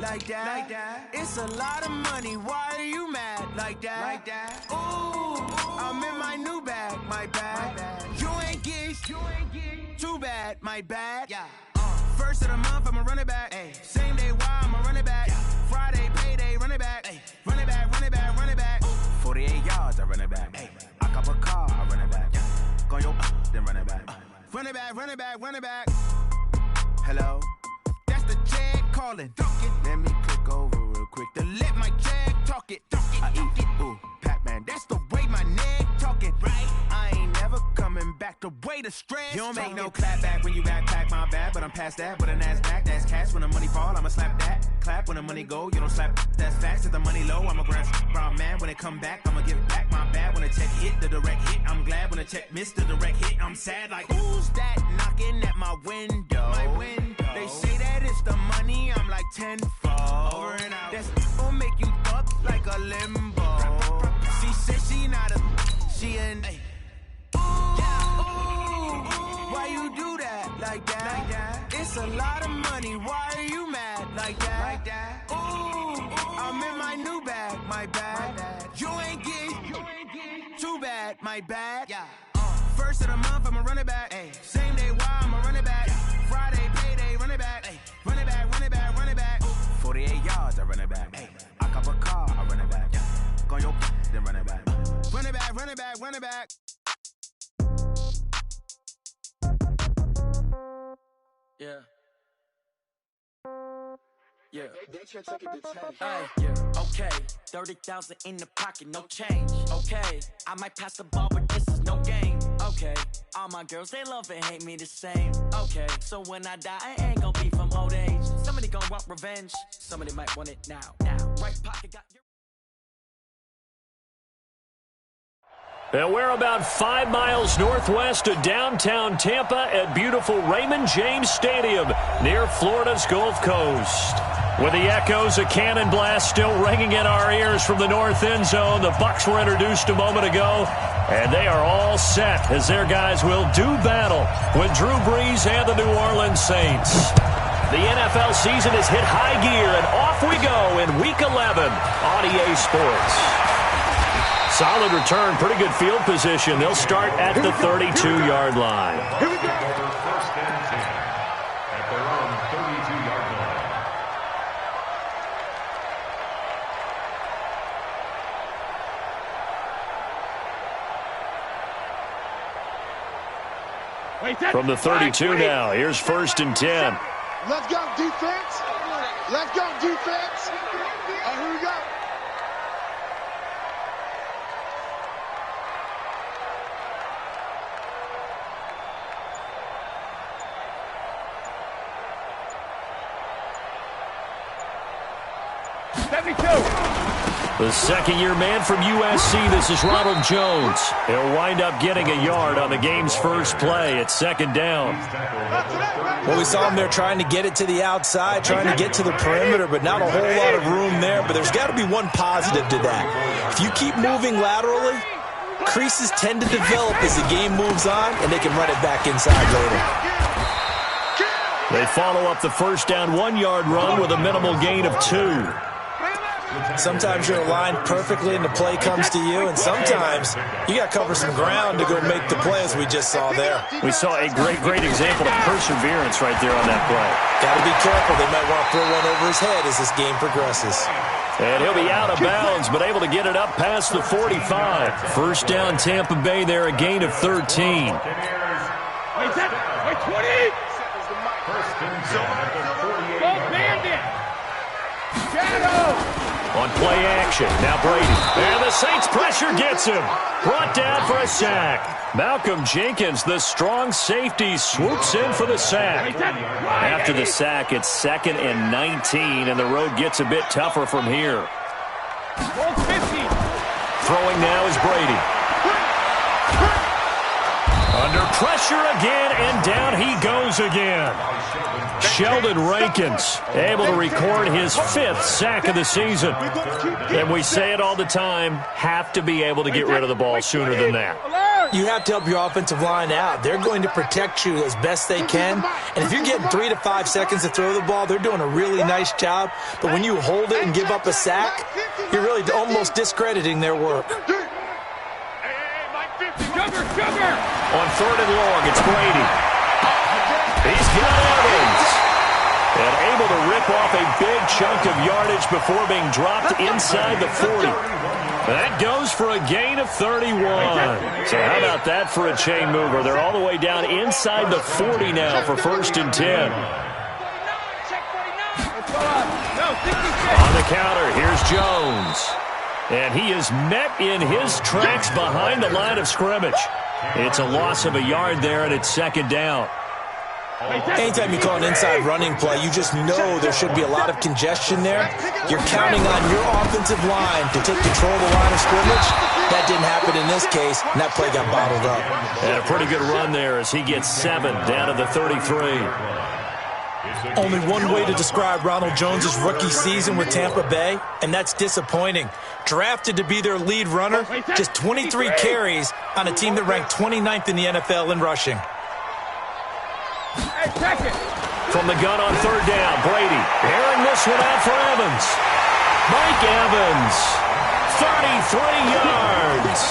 like that. It's a lot of money, why are you mad like that? Ooh, I'm in my new bag, my bad. You ain't get too bad, my bad. First of the month, I'ma run it back. Same day, why I'ma run it back. Friday, payday, run it back. Run it back, run it back, run it back. 48 yards, I run it back. I cop a car, I run it back. Go yo, then run it back. Run it back, run it back, run it back. Hello? That's the jag calling. Let me click over real quick to let my jag talk it. I eat it, ooh, Pac-Man. That's the way my neck talking. Right? I ain't never coming back the way the stress. You don't make no clap back when you backpack, my bad. But I'm past that with a NASDAQ. That's cash when the money fall, I'ma slap that. Clap when the money go, you don't slap. That's facts. If the money low, I'ma grab brown man. When it come back, I'ma give back my bad. When the check hit, the direct hit. I'm glad when the check missed the direct hit. I'm sad like, who's that knocking at my window? They say that it's the money, I'm like tenfold. Over and out. That's gon' make you up like a limbo. She said she not a, she an. Why you do that like that? It's a lot of money, why are you mad like that? Ooh, I'm in my new bag, my bad. You ain't get too bad, my bad. First of the month, I'ma run it back. Same day, why I'ma run it back. Friday, payday, run it back. Run it back, run it back, run it back. 48 yards, I run it back. I cop a car, I run it back. Go yo, then run it back. Run it back, run it back, run it back. Yeah. Okay, 30,000 in the pocket, no change. Okay, I might pass the ball, but this is no game. Okay, all my girls, they love and hate me the same. Okay, so when I die, I ain't gon' be from old age. Somebody gon' want revenge, somebody might want it now. Right pocket got your... And we're about 5 miles northwest of downtown Tampa at beautiful Raymond James Stadium near Florida's Gulf Coast. With the echoes of cannon blast still ringing in our ears from the north end zone, the Bucs were introduced a moment ago, and they are all set as their guys will do battle with Drew Brees and the New Orleans Saints. The NFL season has hit high gear, and off we go in Week 11 on EA Sports. Solid return, pretty good field position. They'll start at the 32-yard line. Here we go. First and 10 at their own 32-yard line. From the 32 now, here's first and 10. Let's go, defense. Let's go, defense. Here we go. The second-year man from USC, this is Ronald Jones. He'll wind up getting a yard on the game's first play at second down. Well, we saw him there trying to get it to the outside, trying to get to the perimeter, but not a whole lot of room there. But there's got to be one positive to that. If you keep moving laterally, creases tend to develop as the game moves on, and they can run it back inside later. They follow up the first down 1-yard run with a minimal gain of 2. Sometimes you're aligned perfectly and the play comes to you, and sometimes you got to cover some ground to go make the play, as we just saw there. We saw a great example of perseverance right there on that play. Got to be careful. They might want to throw one over his head as this game progresses. And he'll be out of bounds, but able to get it up past the 45. First down Tampa Bay there, a gain of 13. Wait, 20! First and 10 at the 48-yard line. On play action, now Brady. And the Saints pressure gets him. Brought down for a sack. Malcolm Jenkins, the strong safety, swoops in for the sack. After the sack, it's 2nd and 19, and the road gets a bit tougher from here. Throwing now is Brady. Under pressure again, and down he goes again. Sheldon Rankins able to record his 5th sack of the season. And we say it all the time, have to be able to get rid of the ball sooner than that. You have to help your offensive line out. They're going to protect you as best they can. And if you're getting 3 to 5 seconds to throw the ball, they're doing a really nice job. But when you hold it and give up a sack, you're really almost discrediting their work. On 3rd and long, it's Brady. He's got Evans. And able to rip off a big chunk of yardage before being dropped inside the 40. That goes for a gain of 31. So how about that for a chain mover? They're all the way down inside the 40 now for 1st and 10. On the counter, here's Jones. And he is met in his tracks behind the line of scrimmage. It's a loss of a yard there, and it's 2nd down. Anytime you call an inside running play, you just know there should be a lot of congestion there. You're counting on your offensive line to take control of the line of scrimmage. That didn't happen in this case, and that play got bottled up. And a pretty good run there as he gets 7 down to the 33. Only one way to describe Ronald Jones' rookie season with Tampa Bay, and that's disappointing. Drafted to be their lead runner, just 23 carries on a team that ranked 29th in the NFL in rushing. From the gun on 3rd down, Brady airing this one out for Evans. Mike Evans, 33 yards,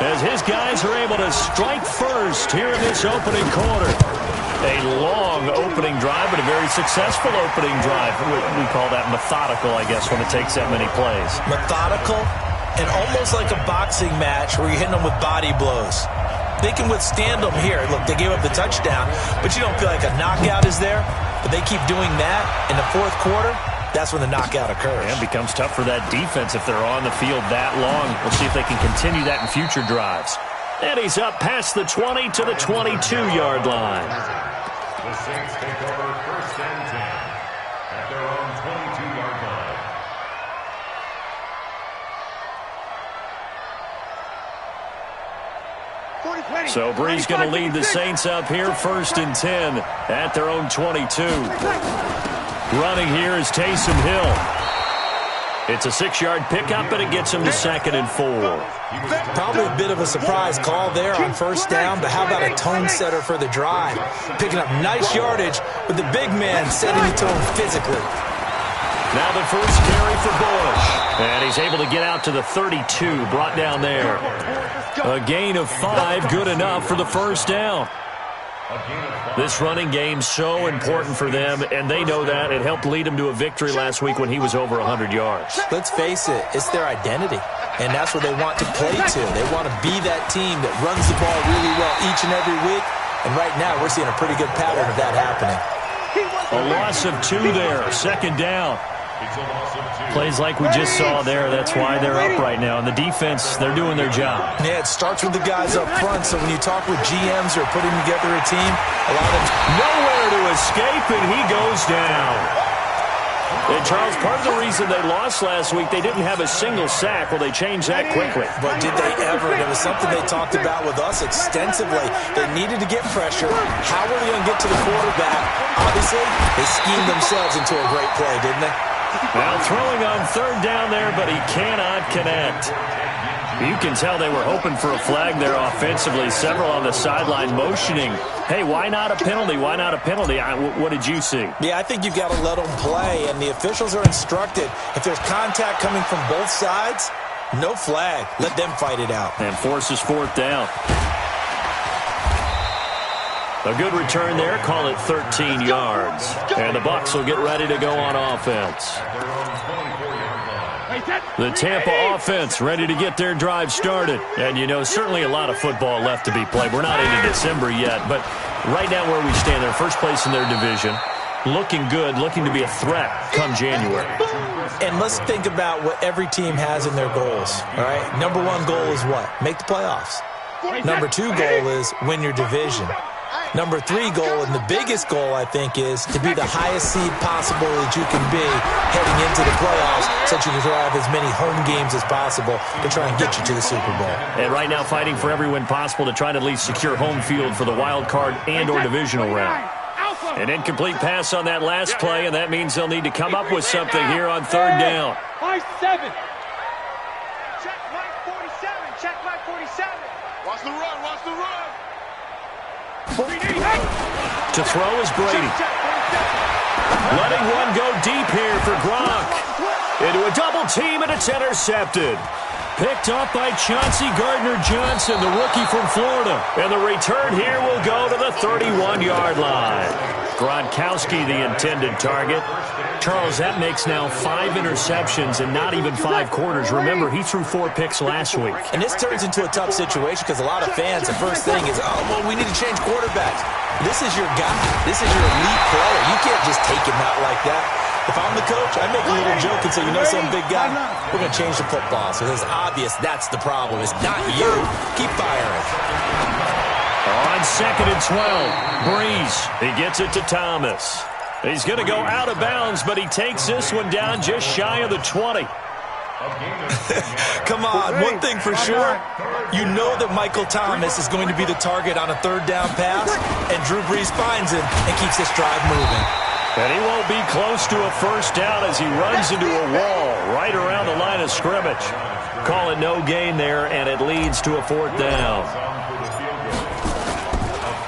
as his guys are able to strike first here in this opening quarter. A long opening drive, but a very successful opening drive. We call that methodical, I guess, when it takes that many plays. Methodical and almost like a boxing match where you're hitting them with body blows. They can withstand them here. Look, they gave up the touchdown, but you don't feel like a knockout is there. But they keep doing that in the 4th quarter. That's when the knockout occurs. And it becomes tough for that defense if they're on the field that long. We'll see if they can continue that in future drives. And he's up past the 20 to the 22-yard line. The Saints take over 1st and 10 at their own 22-yard line. So Bree's going to lead the Saints up here 1st and 10 at their own 22. Running here is Taysom Hill. It's a 6-yard pickup, and it gets him to 2nd and 4. Probably a bit of a surprise call there on 1st down, but how about a tone setter for the drive? Picking up nice yardage with the big man setting the tone physically. Now the first carry for Bush. And he's able to get out to the 32, brought down there. A gain of 5, good enough for the 1st down. This running game so important for them, and they know that. It helped lead them to a victory last week when he was over 100 yards. Let's face it, it's their identity, and that's what they want to play to. They want to be that team that runs the ball really well each and every week, and right now we're seeing a pretty good pattern of that happening. A loss of 2 there, 2nd down. Plays like we just saw there. That's why they're up right now. And the defense, they're doing their job. Yeah, it starts with the guys up front. So when you talk with GMs or putting together a team, a lot of them nowhere to escape, and he goes down. And Charles, part of the reason they lost last week, they didn't have a single sack. Well, they changed that quickly. But did they ever? It was something they talked about with us extensively. They needed to get pressure. How were they going to get to the quarterback? Obviously, they schemed themselves into a great play, didn't they? Now throwing on 3rd down there, but he cannot connect. You can tell they were hoping for a flag there offensively. Several on the sideline motioning. Hey, why not a penalty? Why not a penalty? What did you see? Yeah, I think you've got to let them play, and the officials are instructed. If there's contact coming from both sides, no flag. Let them fight it out. And forces 4th down. A good return there. Call it 13 yards. And the Bucs will get ready to go on offense. The Tampa offense ready to get their drive started. And, you know, certainly a lot of football left to be played. We're not into December yet, but right now where we stand, they're first place in their division. Looking good, looking to be a threat come January. And let's think about what every team has in their goals, all right? Number 1 goal is what? Make the playoffs. Number 2 goal is win your division. Number 3 goal, and the biggest goal, I think, is to be the highest seed possible that you can be heading into the playoffs so that you can have as many home games as possible to try and get you to the Super Bowl. And right now fighting for every win possible to try to at least secure home field for the wild card and or divisional round. An incomplete pass on that last play, and that means they'll need to come up with something here on 3rd down. 5-7. Check Mike 47. Check Mike 47. Watch the run. Watch the run. To throw is Brady. Letting one go deep here for Gronk. Into a double team, and it's intercepted. Picked up by Chauncey Gardner-Johnson, the rookie from Florida. And the return here will go to the 31-yard line. Gronkowski, the intended target. Charles, that makes now 5 interceptions and not even 5 quarters. Remember, he threw 4 picks last week. And this turns into a tough situation because a lot of fans, the first thing is, oh, well, we need to change quarterbacks. This is your guy. This is your elite player. You can't just take him out like that. If I'm the coach, I make a little joke and say, you know, some big guy, we're going to change the football. So it's obvious that's the problem. It's not you. Keep firing. On 2nd and 12, Breeze. He gets it to Thomas. He's going to go out of bounds, but he takes this one down just shy of the 20. Come on, one thing for sure, you know that Michael Thomas is going to be the target on a 3rd down pass, and Drew Brees finds him and keeps this drive moving. And he won't be close to a 1st down as he runs into a wall right around the line of scrimmage. Call it no gain there, and it leads to a 4th down.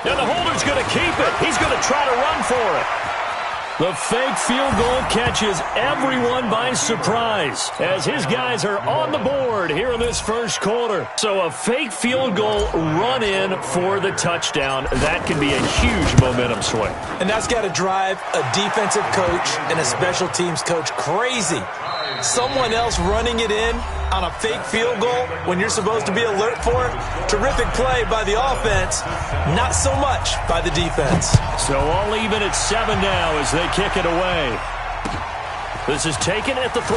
Now the holder's going to keep it. He's going to try to run for it. The fake field goal catches everyone by surprise as his guys are on the board here in this 1st quarter. So a fake field goal run in for the touchdown. That can be a huge momentum swing. And that's got to drive a defensive coach and a special teams coach crazy. Someone else running it in on a fake field goal when you're supposed to be alert for it. Terrific play by the offense, not so much by the defense. So all even at 7 now as they kick it away. This is taken at the 3.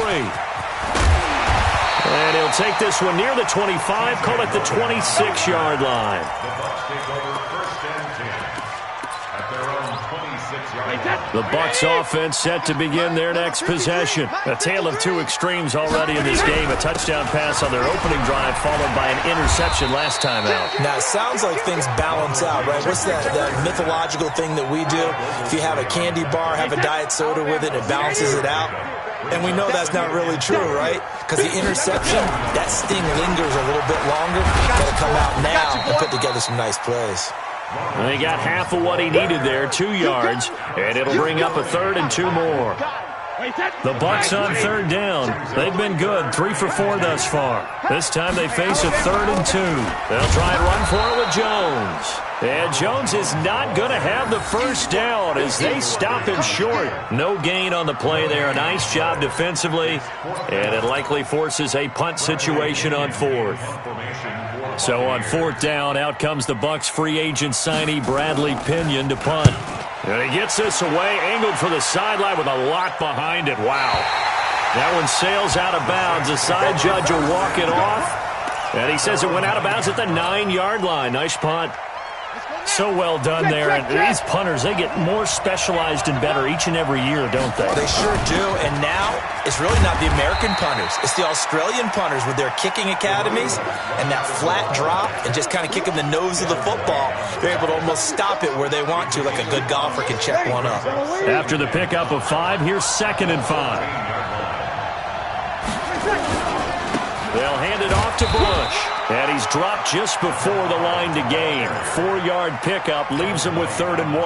And he'll take this one near the 25, call it the 26-yard line. The Bucs offense set to begin their next possession. A tale of 2 extremes already in this game. A touchdown pass on their opening drive followed by an interception last time out. Now, it sounds like things balance out, right? What's that mythological thing that we do? If you have a candy bar, have a diet soda with it, it balances it out. And we know that's not really true, right? Because the interception, that sting lingers a little bit longer. Got to come out now and put together some nice plays. He got half of what he needed there, 2 yards, and it'll bring up a 3rd and 2 more. The Bucs on 3rd down. They've been good, 3 for 4 thus far. This time they face a 3rd and 2. They'll try and run for it with Jones. And Jones is not going to have the 1st down as they stop him short. No gain on the play there. A nice job defensively, and it likely forces a punt situation on 4th. So on 4th down, out comes the Bucs free agent signee Bradley Pinion to punt. And he gets this away, angled for the sideline with a lot behind it. Wow. That one sails out of bounds. The side judge will walk it off. And he says it went out of bounds at the 9-yard line. Nice punt. So well done there. And these punters, they get more specialized and better each and every year, don't they? They sure do. And now it's really not the American punters. It's the Australian punters with their kicking academies and that flat drop and just kind of kicking the nose of the football. They're able to almost stop it where they want to, like a good golfer can check one up. After the pickup of 5, here's 2nd and 5. They'll hand it off to Bush. And he's dropped just before the line to gain. 4-yard pickup leaves him with 3rd and 1.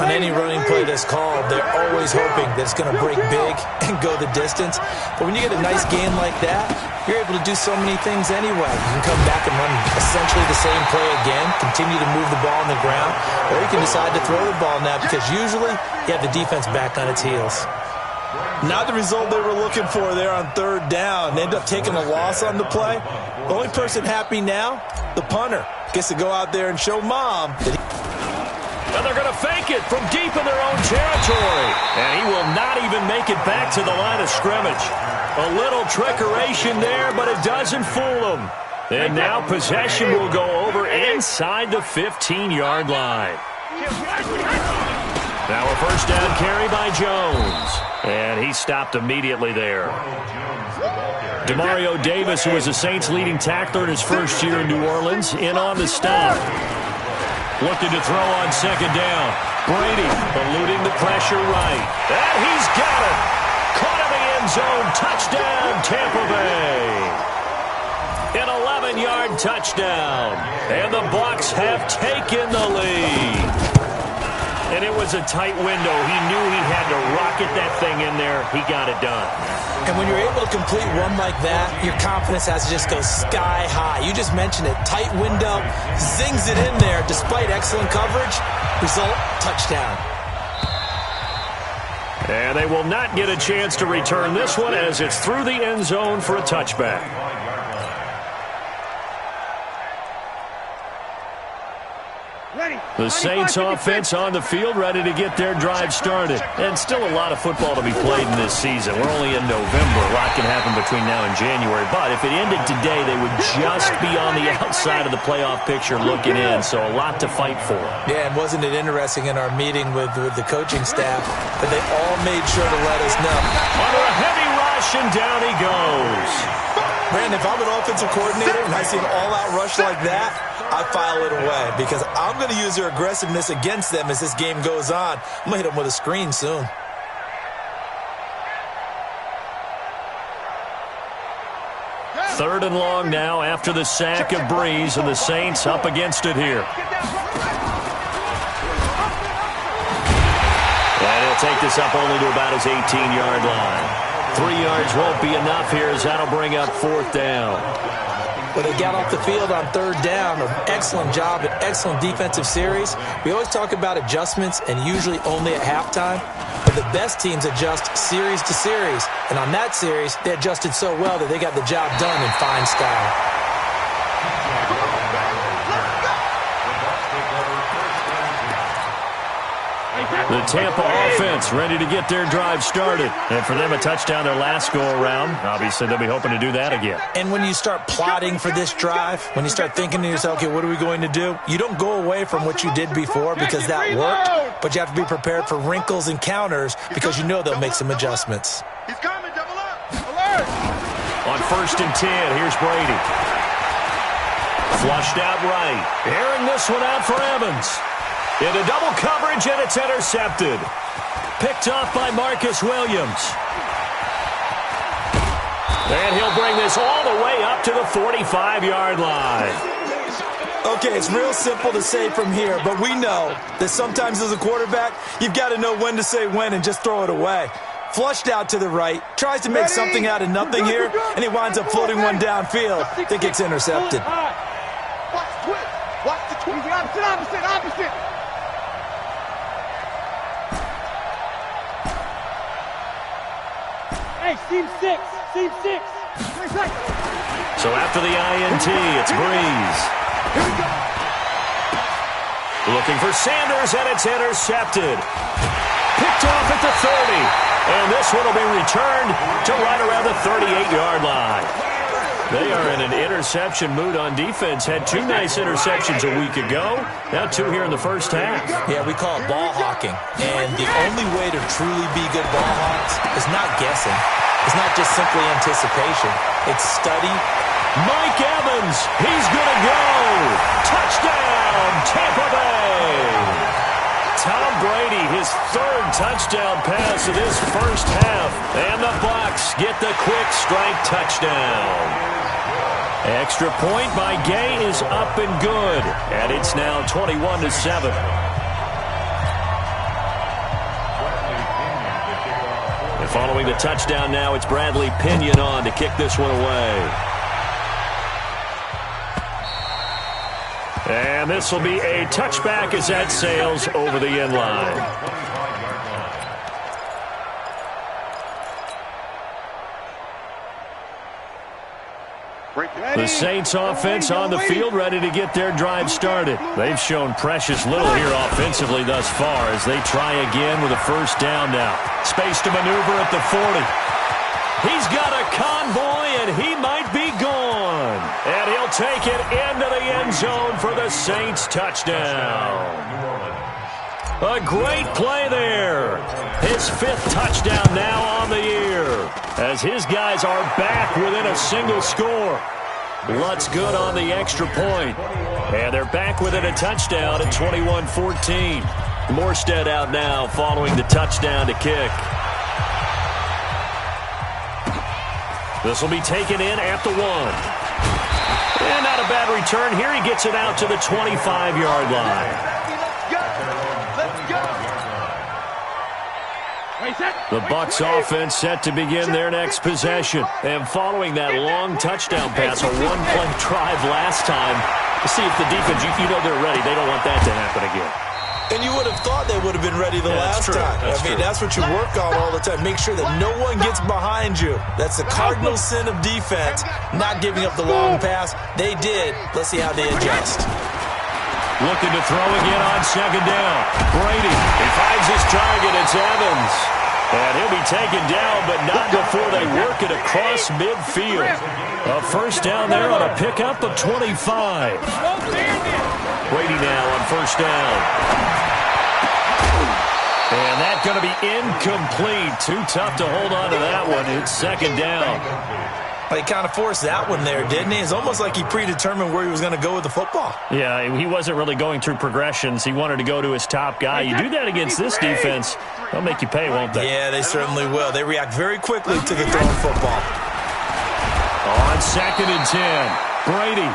On any running play that's called, they're always hoping that it's going to break big and go the distance. But when you get a nice gain like that, you're able to do so many things anyway. You can come back and run essentially the same play again, continue to move the ball on the ground, or you can decide to throw the ball now because usually you have the defense back on its heels. Not the result they were looking for there on 3rd down. They end up taking a loss on the play. The only person happy now, the punter, gets to go out there and show mom that And they're going to fake it from deep in their own territory. And he will not even make it back to the line of scrimmage. A little trickeration there, but it doesn't fool him. And now possession will go over inside the 15-yard line. Now a first down carry by Jones. And he stopped immediately there. Demario Davis, who was the Saints' leading tackler in his first year in New Orleans, in on the stop. Looking to throw on second down. Brady eluding the pressure right. And he's got it. Caught in the end zone. Touchdown, Tampa Bay. An 11-yard touchdown. And the Bucs have taken the lead. And it was a tight window. He knew he had to rocket that thing in there. He got it done. And when you're able to complete one like that, your confidence has to just go sky high. You just mentioned it. Tight window, zings it in there despite excellent coverage. Result, touchdown. And they will not get a chance to return this one as it's through the end zone for a touchback. The Saints offense on the field, ready to get their drive started. And still a lot of football to be played in this season. We're only in November. A lot can happen between now and January. But if it ended today, they would just be on the outside of the playoff picture looking in. So a lot to fight for. Yeah, and wasn't it interesting in our meeting with the coaching staff that they all made sure to let us know. Under a heavy rush, and down he goes. Brandon, if I'm an offensive coordinator and I see an all-out rush like that, I file it away because I'm going to use their aggressiveness against them as this game goes on. I'm going to hit them with a screen soon. Third and long now after the sack of Breeze, and the Saints up against it here. And he'll take this up only to about his 18-yard line. 3 yards won't be enough here as that'll bring up fourth down. Well, they got off the field on third down. An excellent job, an excellent defensive series. We always talk about adjustments and usually only at halftime. But the best teams adjust series to series. And on that series, they adjusted so well that they got the job done in fine style. The Tampa offense ready to get their drive started. And for them, a touchdown their last go-around. Obviously, they'll be hoping to do that again. And when you start plotting for this drive, when you start thinking to yourself, okay, what are we going to do? You don't go away from what you did before because that worked, but you have to be prepared for wrinkles and counters because you know they'll make some adjustments. He's coming, double up. Alert. On 1st and 10, here's Brady. Flushed out right. Airing this one out for Evans. Into double coverage, and it's intercepted. Picked off by Marcus Williams. And he'll bring this all the way up to the 45-yard line. Okay, it's real simple to say from here, but we know that sometimes as a quarterback, you've got to know when to say when and just throw it away. Flushed out to the right, tries to make something out of nothing here, and he winds up floating one downfield. I think it's intercepted. Watch the twist. Watch the twist. Opposite. Hey, seam six. So after the INT, it's Breeze. Here we go. Looking for Sanders, and it's intercepted. Picked off at the 30. And this one will be returned to right around the 38-yard line. They are in an interception mood on defense. Had 2 nice interceptions a week ago. Now 2 here in the first half. Yeah, we call it ball hawking. And the only way to truly be good ball hawks is not guessing. It's not just simply anticipation. It's study. Mike Evans, he's going to go. Touchdown, Tampa Bay. Tom Brady, his 3rd touchdown pass of this first half. And the Bucs get the quick strike touchdown. Extra point by Gay is up and good. And it's now 21-7. And following the touchdown now, it's Bradley Pinion on to kick this one away. And this will be a touchback as that sails over the end line. The Saints offense on the field ready to get their drive started. They've shown precious little here offensively thus far as they try again with a first down now. Space to maneuver at the 40. He's got a convoy, and he might be gone. And he'll take it into the end zone for the Saints touchdown. A great play there. His 5th touchdown now on the year, as his guys are back within a single score. Lutz good on the extra point. And they're back within a touchdown at 21-14. Morstead out now following the touchdown to kick. This will be taken in at the 1. And not a bad return here. He gets it out to the 25-yard line. The Bucs offense set to begin their next possession. And following that long touchdown pass, a one-play drive last time, to see if the defense, you know they're ready. They don't want that to happen again. And you would have thought they would have been ready the last time. That's what you work on all the time. Make sure that no one gets behind you. That's the cardinal sin of defense, not giving up the long pass. They did. Let's see how they adjust. Looking to throw again on second down. Brady, he finds his target. It's Evans. And he'll be taken down, but not before they work it across midfield. A first down there on a pickup of 25. Brady now on first down. And that's going to be incomplete. Too tough to hold on to that one. It's second down. He kind of forced that one there, didn't he? It's almost like he predetermined where he was going to go with the football. Yeah, he wasn't really going through progressions. He wanted to go to his top guy. You do that against this defense, they'll make you pay, won't they? Yeah, they certainly will. They react very quickly to the thrown football. On second and 10, Brady.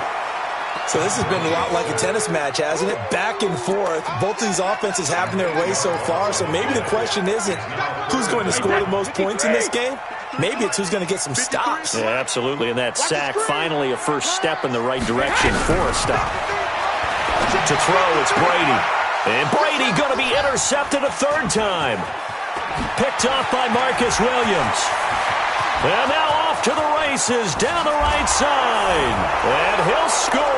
So this has been a lot like a tennis match, hasn't it? Back and forth. Both of these offenses having their way so far. So maybe the question isn't who's going to score the most points in this game. Maybe it's who's going to get some stops. Yeah, absolutely. And that sack, finally a first step in the right direction for a stop. To throw, it's Brady. And Brady going to be intercepted a third time. Picked off by Marcus Williams. And now off to the races down the right side. And he'll score.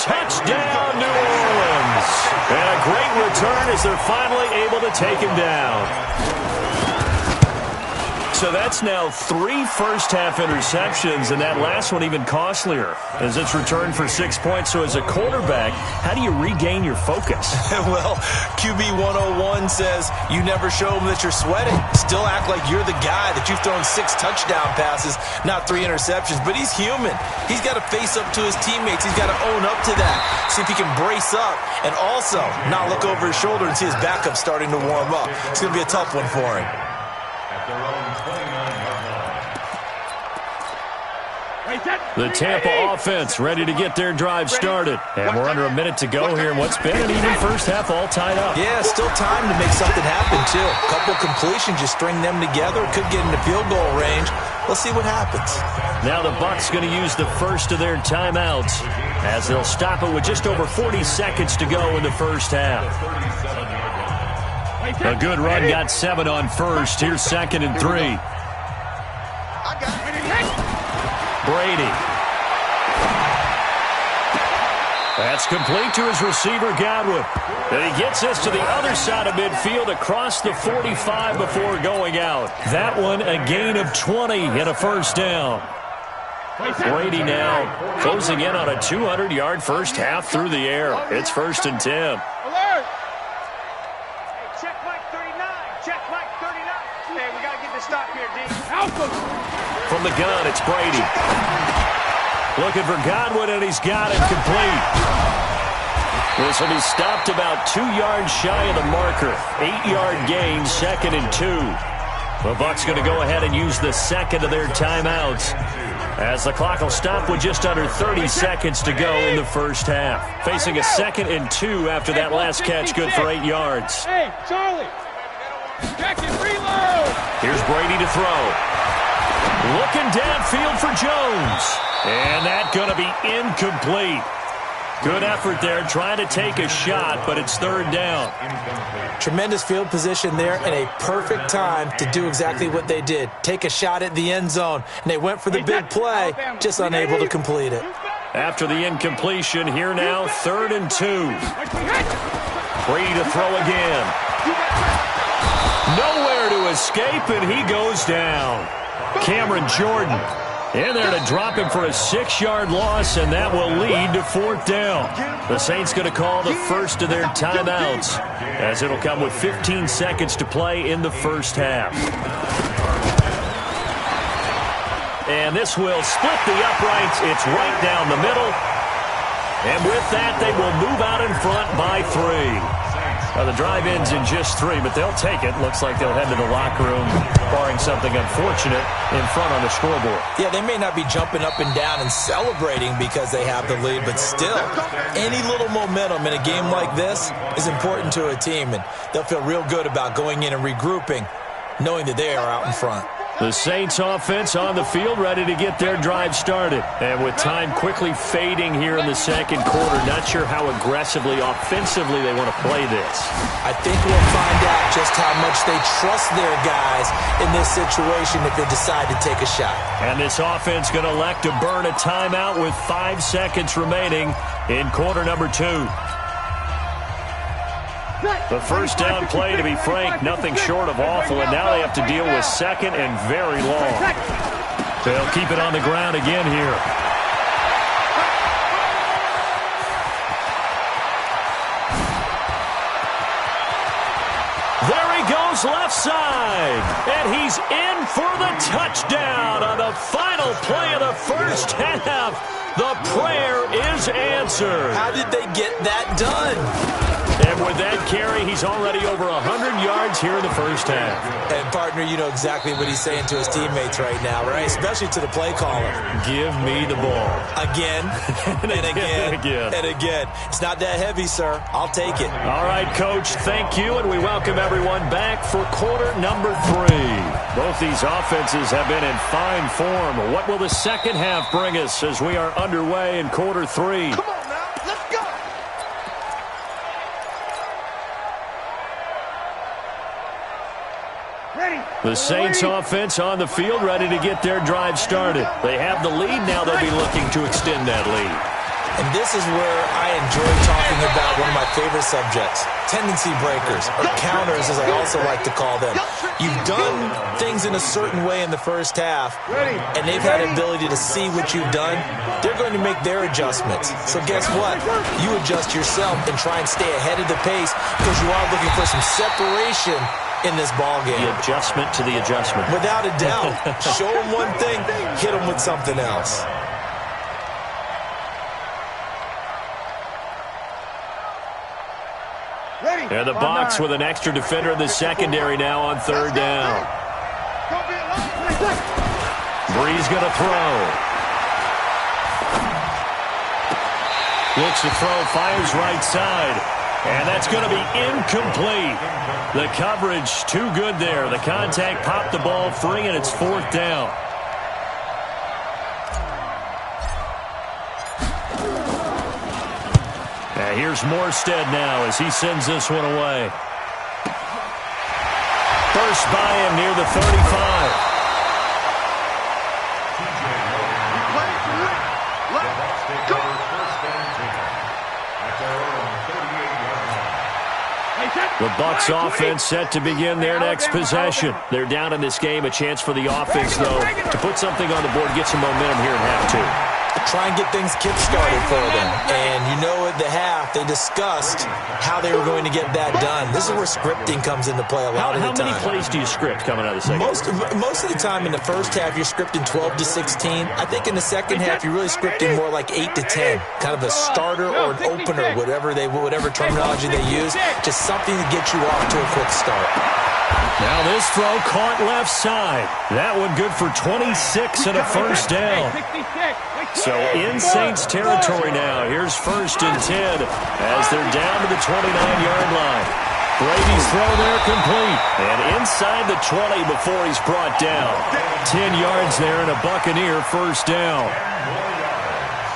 Touchdown, New Orleans. And a great return as they're finally able to take him down. So that's now 3 first-half interceptions, and that last one even costlier as it's returned for 6 points. So as a quarterback, how do you regain your focus? Well, QB 101 says you never show them that you're sweating. Still act like you're the guy, that you've thrown 6 touchdown passes, not 3 interceptions. But he's human. He's got to face up to his teammates. He's got to own up to that, see if he can brace up, and also not look over his shoulder and see his backup starting to warm up. It's going to be a tough one for him. The Tampa offense ready to get their drive started. And we're under a minute to go here in what's been an even first half, all tied up. Yeah, still time to make something happen, too. A couple completions, just string them together. Could get into field goal range. Let's see what happens. Now the Bucs going to use the first of their timeouts as they'll stop it with just over 40 seconds to go in the first half. A good run, got 7 on first. Here's second and 3. Brady. That's complete to his receiver, Godwin. And he gets this to the other side of midfield across the 45 before going out. That one, a gain of 20 and a first down. Brady now closing in on a 200-yard first half through the air. It's first and 10. Alert! Hey, check Mike 39. Check Mike 39. Hey, we got to get this stop here, D. Alpha! From the gun, it's Brady. Looking for Godwin, and he's got it complete. This will be stopped about 2 yards shy of the marker. 8-yard gain, second and 2. The Bucs going to go ahead and use the second of their timeouts, as the clock will stop with just under 30 seconds to go in the first half. Facing a second and 2 after that last catch, good for 8 yards. Hey, Charlie! Jackson, reload! Here's Brady to throw. Looking downfield for Jones. And that's going to be incomplete. Good effort there, trying to take a shot, but it's third down. Tremendous field position there and a perfect time to do exactly what they did. Take a shot at the end zone. And they went for the big play, just unable to complete it. After the incompletion, here now, third and 2. Brady to throw again. Nowhere to escape, and he goes down. Cameron Jordan In there to drop him for a 6-yard loss, and that will lead to 4th down. The Saints going to call the first of their timeouts, as it'll come with 15 seconds to play in the first half. And this will split the uprights. It's right down the middle. And with that, they will move out in front by 3. Now, the drive ends in just 3, but they'll take it. Looks like they'll head to the locker room, barring something unfortunate, in front on the scoreboard. Yeah, they may not be jumping up and down and celebrating because they have the lead, but still, any little momentum in a game like this is important to a team, and they'll feel real good about going in and regrouping, knowing that they are out in front. The Saints offense on the field, ready to get their drive started. And with time quickly fading here in the second quarter, not sure how aggressively, offensively they want to play this. I think we'll find out just how much they trust their guys in this situation if they decide to take a shot. And this offense going to elect to burn a timeout with 5 seconds remaining in quarter number 2. The first down play, to be frank, nothing short of awful, and now they have to deal with second and very long. They'll keep it on the ground again here. There he goes left side, and he's in for the touchdown on the final play of the first half. The prayer is answered. How did they get that done? And with that carry, he's already over 100 yards here in the first half. And, partner, you know exactly what he's saying to his teammates right now, right? Especially to the play caller. Give me the ball. Again, and again, and again. It's not that heavy, sir. I'll take it. All right, Coach, thank you, and we welcome everyone back for quarter number 3. Both these offenses have been in fine form. What will the second half bring us as we are underway in quarter 3? Come on now, let's go. The Saints offense on the field, ready to get their drive started. They have the lead. Now they'll be looking to extend that lead. And this is where I enjoy talking about one of my favorite subjects, tendency breakers, or counters as I also like to call them. You've done things in a certain way in the first half, and they've had the ability to see what you've done. They're going to make their adjustments. So guess what? You adjust yourself and try and stay ahead of the pace because you are looking for some separation in this ball game. The adjustment to the adjustment. Without a doubt. Show them one thing, hit them with something else. And the Bucs with an extra defender in the secondary now on third down. Breeze going to throw. Looks to throw, fires right side. And that's going to be incomplete. The coverage too good there. The contact popped the ball free, and it's 4th down. And here's Morstead now as he sends this one away. First by him near the 35. The Bucs offense set to begin their next possession. They're down in this game. A chance for the offense, though, to put something on the board, get some momentum here in half 2. Try and get things kick-started for them. And you know at the half, they discussed how they were going to get that done. This is where scripting comes into play a lot of the time. How many plays do you script coming out of the second? Most of the time in the first half, you're scripting 12 to 16. I think in the second half, you're really scripting more like 8 to 10. Kind of a starter or an opener, whatever terminology they use. Just something to get you off to a quick start. Now this throw caught left side. That one good for 26 and a first down. So in Saints territory now. Here's 1st and 10 as they're down to the 29-yard line. Brady's throw there complete. And inside the 20 before he's brought down. 10 yards there and a Buccaneer first down.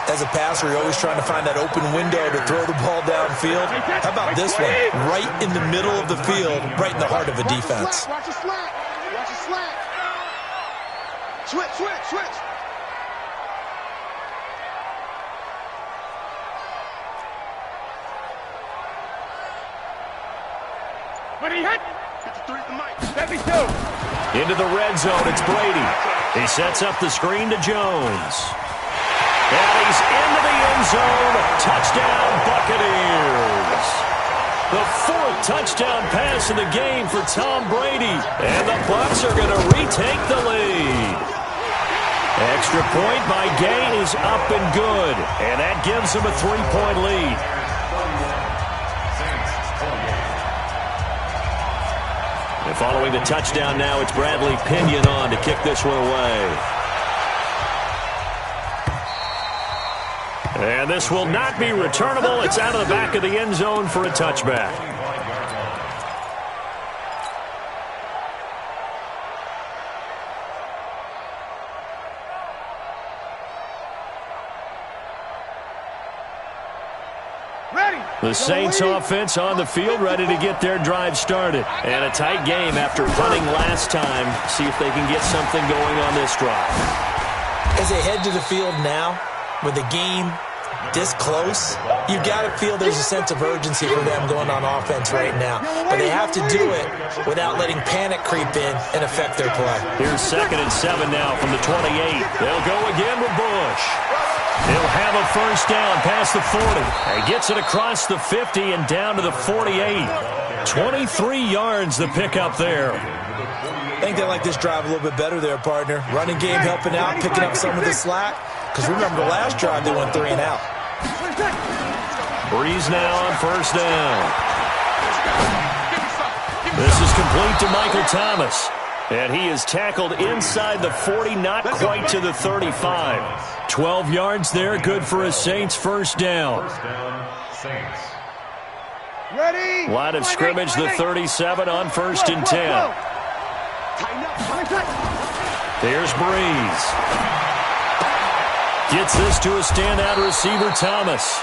As a passer, you're always trying to find that open window to throw the ball downfield. How about this one? Right in the middle of the field, right in the heart of a defense. Watch the slant. Watch the slant. Switch. But he hit. Into the red zone, it's Brady. He sets up the screen to Jones. And he's into the end zone. Touchdown, Buccaneers. The 4th touchdown pass of the game for Tom Brady. And the Bucs are going to retake the lead. Extra point by Gay is up and good. And that gives them a 3-point lead. And following the touchdown now, it's Bradley Pinion on to kick this one away. And this will not be returnable. It's out of the back of the end zone for a touchback. The Saints offense on the field, ready to get their drive started. And a tight game after punting last time. See if they can get something going on this drive. As they head to the field now, with the game this close, you've got to feel there's a sense of urgency for them going on offense right now. But they have to do it without letting panic creep in and affect their play. Here's 2nd and 7 now from the 28. They'll go again with Bush. He'll have a first down past the 40. He gets it across the 50 and down to the 48. 23 yards the pickup there. I think they like this drive a little bit better there, partner. Running game helping out, picking up some of the slack. Because remember, the last drive they went 3 and out. Breeze now on first down. This is complete to Michael Thomas. And he is tackled inside the 40, not quite to the 35. 12 yards there, good for a Saints first down. First down, Saints. Ready? Line of scrimmage, the 37 on 1st and 10. There's Breeze. Gets this to a standout receiver, Thomas.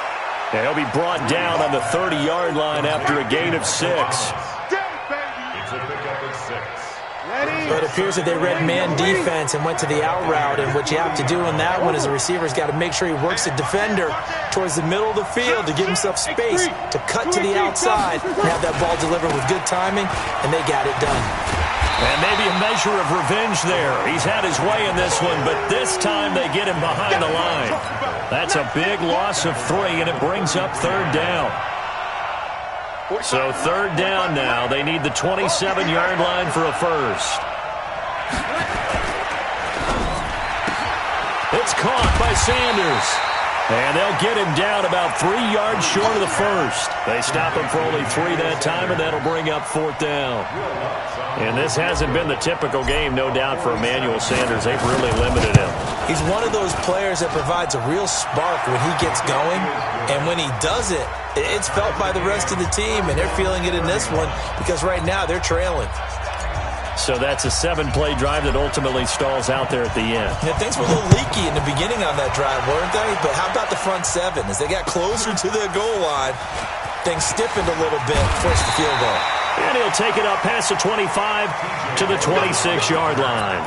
And he'll be brought down on the 30-yard line after a gain of 6. It's a pickup of 6. So it appears that they read man defense and went to the out route, and what you have to do in that one is the receiver's got to make sure he works the defender towards the middle of the field to give himself space to cut to the outside and have that ball delivered with good timing, and they got it done. And maybe a measure of revenge there. He's had his way in this one, but this time they get him behind the line. That's a big loss of 3, and it brings up 3rd down. So 3rd down now. They need the 27-yard line for a first. It's caught by Sanders. And they'll get him down about 3 yards short of the first. They stop him for only 3 that time, and that'll bring up 4th down. And this hasn't been the typical game, no doubt, for Emmanuel Sanders. They've really limited him. He's one of those players that provides a real spark when he gets going, and when he does it, it's felt by the rest of the team, and they're feeling it in this one because right now they're trailing. So that's a 7-play drive that ultimately stalls out there at the end. Yeah, things were a little leaky in the beginning on that drive, weren't they? But how about the front 7? As they got closer to the goal line, things stiffened a little bit, forced the field goal. And he'll take it up past the 25 to the 26-yard line.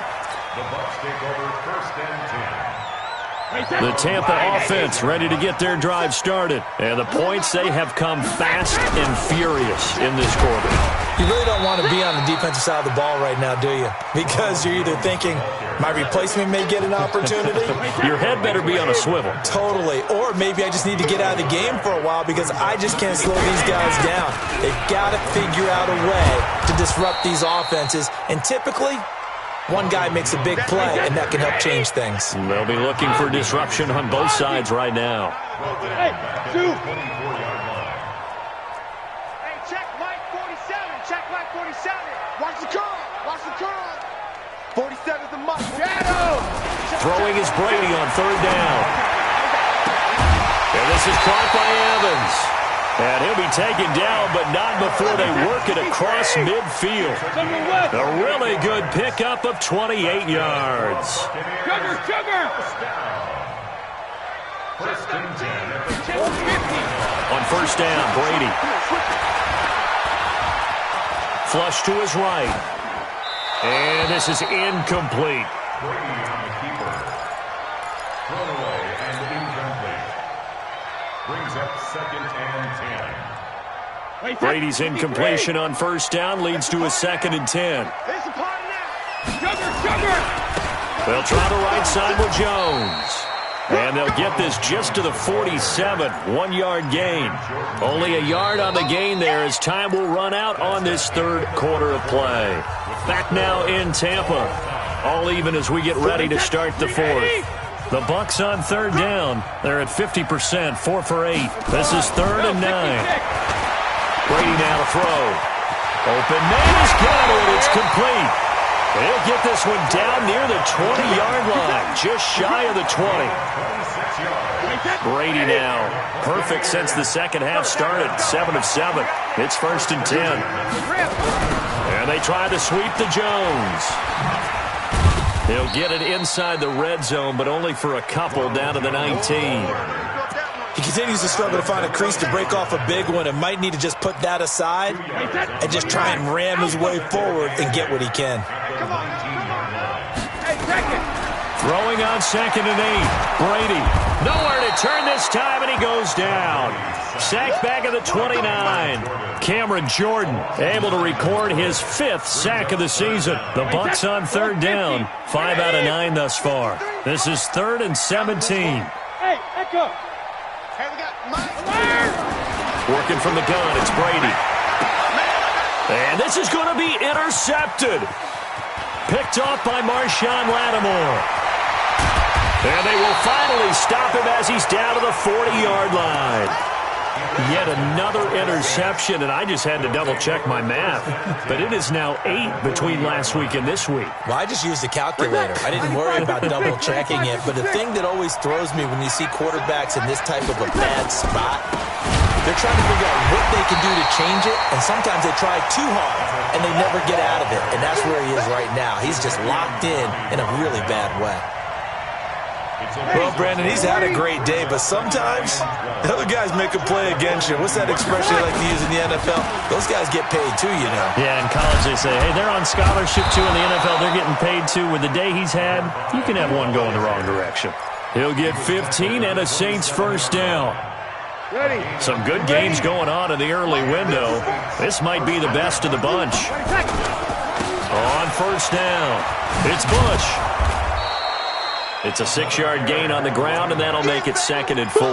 The Bucs take over 1st and 10. The Tampa offense ready to get their drive started. And the points, they have come fast and furious in this quarter. You really don't want to be on the defensive side of the ball right now, do you? Because you're either thinking, my replacement may get an opportunity. Your head better be on a swivel. Totally. Or maybe I just need to get out of the game for a while because I just can't slow these guys down. They've got to figure out a way to disrupt these offenses. And typically, one guy makes a big play, and that can help change things. They'll be looking for disruption on both sides right now. Hey, 24-yard line. Hey, check Mike 47. Check Mike 47. Watch the curl. Watch the curl. 47's the must. Throwing is Brady on 3rd down. And this is caught by Evans. And he'll be taken down, but not before they work it across midfield. A really good pickup of 28 yards. Sugar. First and 10 at the On first down, Brady. Flush to his right. And this is incomplete. Brady on the keeper. Thrown away and incomplete. Brings up 2nd and 10. Brady's incompletion on first down leads to a 2nd and 10. They'll try the right side with Jones. And they'll get this just to the 47, 1-yard gain. Only a yard on the gain there as time will run out on this third quarter of play. Back now in Tampa. All even as we get ready to start the fourth. The Bucs on third down. They're at 50%, 4 for 8. This is 3rd and 9. Brady now to throw. Open man has got it. It's complete. They'll get this one down near the 20-yard line, just shy of the 20. Brady now, perfect since the second half started, 7 of 7. It's 1st and 10. And they try to sweep to Jones. He'll get it inside the red zone, but only for a couple down to the 19. He continues to struggle to find a crease to break off a big one and might need to just put that aside and just try and ram his way forward and get what he can. Throwing on 2nd and 8. Brady, nowhere to turn this time, and he goes down. Sacked back at the 29. Cameron Jordan able to record his 5th sack of the season. The Bucs on third down. 5 out of 9 thus far. This is 3rd and 17. Hey, echo. Hey, we got Mike. Working from the gun, it's Brady. And this is going to be intercepted. Picked off by Marshawn Lattimore. And they will finally stop him as he's down to the 40-yard line. Yet another interception, and I just had to double-check my math. But it is now 8 between last week and this week. Well, I just used a calculator. I didn't worry about double-checking it. But the thing that always throws me when you see quarterbacks in this type of a bad spot, they're trying to figure out what they can do to change it, and sometimes they try too hard, and they never get out of it. And that's where he is right now. He's just locked in a really bad way. Well, Brandon, he's had a great day, but sometimes the other guys make a play against you. What's that expression they like to use in the NFL? Those guys get paid too, you know. Yeah, in college they say, hey, they're on scholarship too. In the NFL, they're getting paid too. With the day he's had, you can have one going the wrong direction. He'll get 15 and a Saints first down. Some good games going on in the early window. This might be the best of the bunch. On first down, it's Bush. It's a 6-yard gain on the ground, and that'll make it 2nd and 4.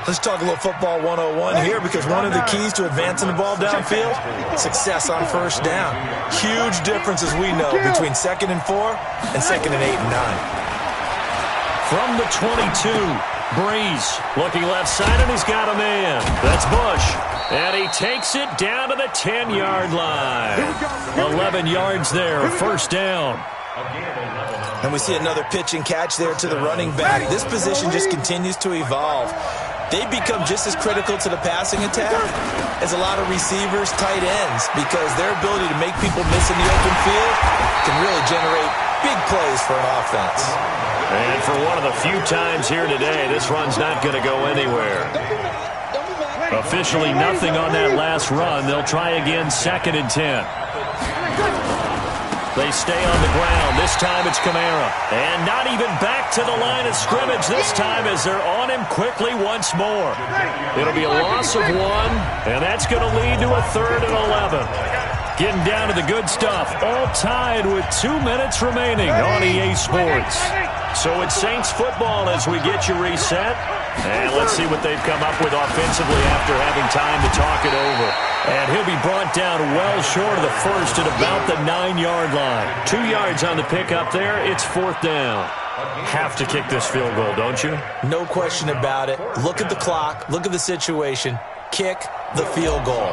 Let's talk a little football 101 here, because one of the keys to advancing the ball downfield, success on first down. Huge difference, as we know, between 2nd and 4 and 2nd and 8 and 9. From the 22, Breeze looking left side, and he's got a man. That's Bush. And he takes it down to the 10-yard line. 11 yards there, first down. And we see another pitch and catch there to the running back. This position just continues to evolve. They become just as critical to the passing attack as a lot of receivers, tight ends, because their ability to make people miss in the open field can really generate big plays for an offense. And for one of the few times here today, this run's not going to go anywhere. Officially nothing on that last run. They'll try again, 2nd and 10. They stay on the ground. This time it's Kamara. And not even back to the line of scrimmage this time as they're on him quickly once more. It'll be a loss of 1, and that's going to lead to a 3rd and 11. Getting down to the good stuff. All tied with 2 minutes remaining on EA Sports. So it's Saints football as we get you reset. And let's see what they've come up with offensively after having time to talk it over. And he'll be brought down well short of the first at about the 9-yard line. 2 yards on the pickup there. It's 4th down. Have to kick this field goal, don't you? No question about it. Look at the clock. Look at the situation. Kick the field goal.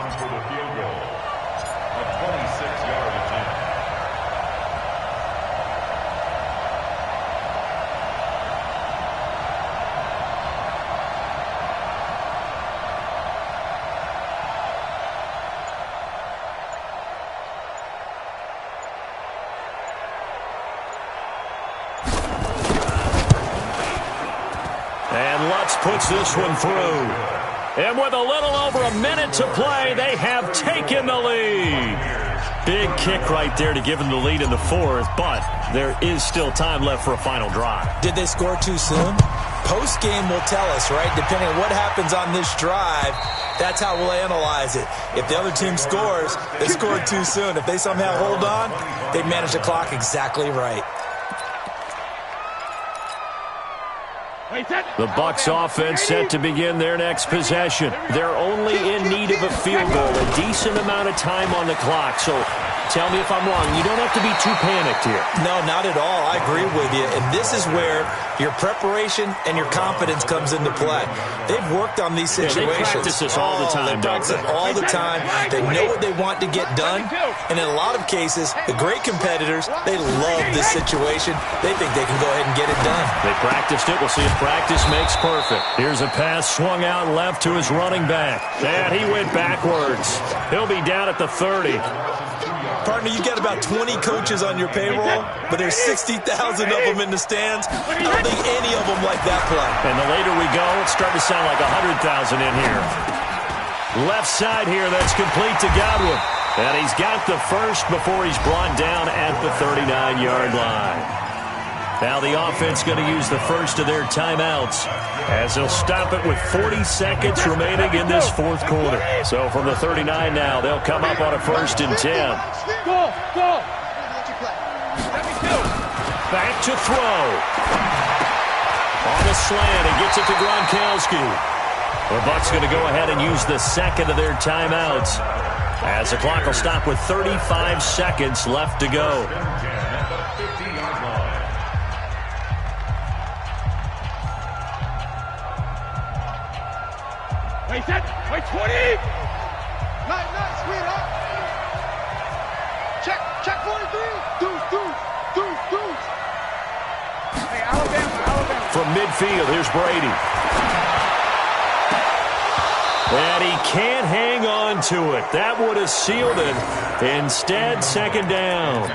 Puts this one through. And with a little over a minute to play, they have taken the lead. Big kick right there to give them the lead in the 4th, but there is still time left for a final drive. Did they score too soon? post-game will tell us, right? Depending on what happens on this drive, that's how we'll analyze it. If the other team scores, they scored too soon. If they somehow hold on, they manage the clock exactly right. The Bucs offense set to begin their next possession. They're only in need of a field goal, a decent amount of time on the clock. So tell me if I'm wrong. You don't have to be too panicked here. No, not at all. I agree with you. And this is where your preparation and your confidence comes into play. They've worked on these situations. They practice this all the time, They practice it all the time. They know what they want to get done. And in a lot of cases, the great competitors, they love this situation. They think they can go ahead and get it done. They practiced it. We'll see if practice makes perfect. Here's a pass swung out left to his running back. And he went backwards. He'll be down at the 30. Partner, you got about 20 coaches on your payroll, but there's 60,000 of them in the stands. I don't think any of them like that play. And the later we go, it's starting to sound like 100,000 in here. Left side here, that's complete to Godwin. And he's got the first before he's brought down at the 39-yard line. Now the offense going to use the first of their timeouts as they'll stop it with 40 seconds remaining in this fourth quarter. So from the 39 now, they'll come up on a 1st and 10. Back to throw. On the slant, he gets it to Gronkowski. The Bucs going to go ahead and use the second of their timeouts as the clock will stop with 35 seconds left to go. Wait, set. Wait, 20. Nice, sweetheart. Check 43. Deuce. Hey, Alabama. From midfield, here's Brady. And he can't hang on to it. That would have sealed it. Instead, second down.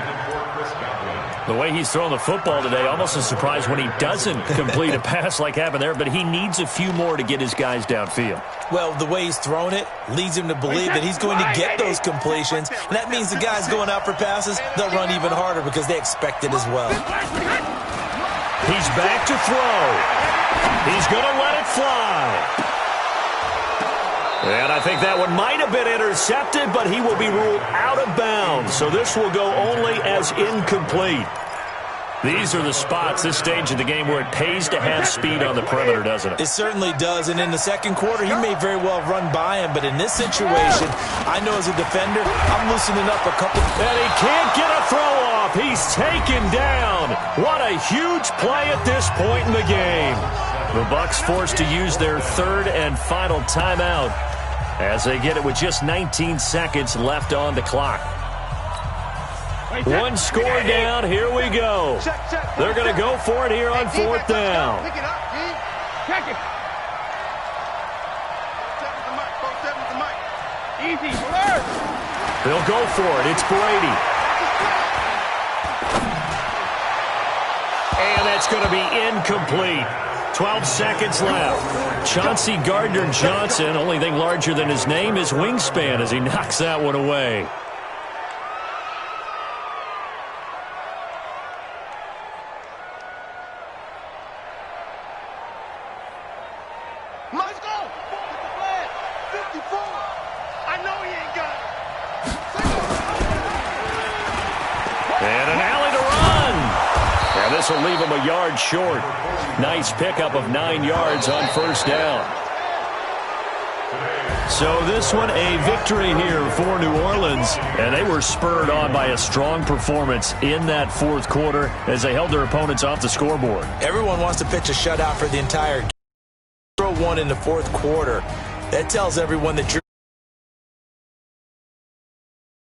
The way he's throwing the football today, almost a surprise when he doesn't complete a pass like happened there, but he needs a few more to get his guys downfield. Well, the way he's thrown it leads him to believe that he's going to get those completions, and that means the guys going out for passes, they'll run even harder because they expect it as well. He's back to throw. He's going to let it fly. And I think that one might have been intercepted, but he will be ruled out of bounds. So this will go only as incomplete. These are the spots, this stage of the game, where it pays to have speed on the perimeter, doesn't it? It certainly does. And in the second quarter, he may very well run by him. But in this situation, I know as a defender, I'm loosening up a couple. And he can't get a throw off. He's taken down. What a huge play at this point in the game. The Bucs forced to use their third and final timeout as they get it with just 19 seconds left on the clock. One score down, here we go. They're going to go for it here on 4th down. They'll go for it, it's Brady. And that's going to be incomplete. 12 seconds left. Chauncey Gardner-Johnson, only thing larger than his name is wingspan as he knocks that one away. Let's go. 54. I know he ain't got it. And an alley to run. And this will leave him a yard short. Nice pickup of 9 yards on 1st down. So this one a victory here for New Orleans. And they were spurred on by a strong performance in that 4th quarter as they held their opponents off the scoreboard. Everyone wants to pitch a shutout for the entire game. 0-1 in the 4th quarter. That tells everyone that you're